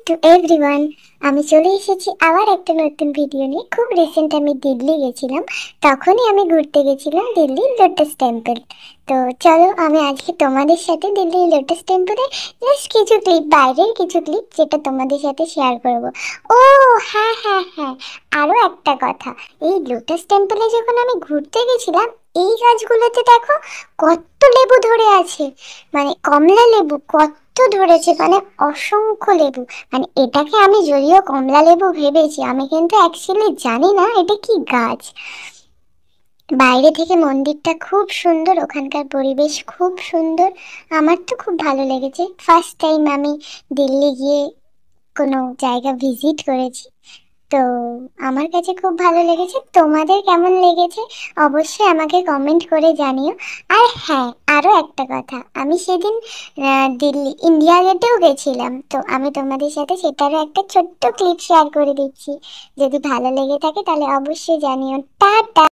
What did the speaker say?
To everyone. আমি চলে এসেছি আবার একটা নতুন ভিডিও নিয়ে। খুব রিসেন্ট আমি দিল্লি গেছিলাম, তখনই আমি ঘুরতে গেছিলাম দিল্লি লোটাস টেম্পল। তো চলো আমি আজকে তোমাদের সাথে দিল্লি লোটাস টেম্পলে জাস্ট কিছু ক্লিপ, বাইরের কিছু ক্লিপ যেটা তোমাদের সাথে শেয়ার করব। ও হ্যাঁ হ্যাঁ হ্যাঁ, আরও একটা কথা, এই লোটাস টেম্পলে যখন আমি ঘুরতে গেছিলাম, এই গাছগুলোতে দেখো কত লেবু ধরে আছে, মানে কমলা লেবু কত ধরেছে, মানে অসংখ্য লেবু। মানে এটাকে আমি যদিও কমলা লেবু ভেবেছি, আমি কিন্তু অ্যাকচুয়ালি জানি না এটা কি গাছ। বাইরে থেকে মন্দিরটা খুব সুন্দর, ওখানকার পরিবেশ খুব সুন্দর। আমার তো খুব ভালো লেগেছে, ফার্স্ট টাইম আমি দিল্লি গিয়ে কোনো জায়গা ভিজিট করেছি। তো আমার কাছে খুব ভালো লেগেছে, তোমাদের কেমন লেগেছে অবশ্যই আমাকে কমেন্ট করে জানিও। আর হ্যাঁ, আরও একটা কথা, আমি সেদিন দিল্লি ইন্ডিয়া গেটেও গেছিলাম, তো আমি তোমাদের সাথে সেটারও একটা ছোট্ট ক্লিপ শেয়ার করে দিচ্ছি। যদি ভালো লেগে থাকে তাহলে অবশ্যই জানিও। টাটা।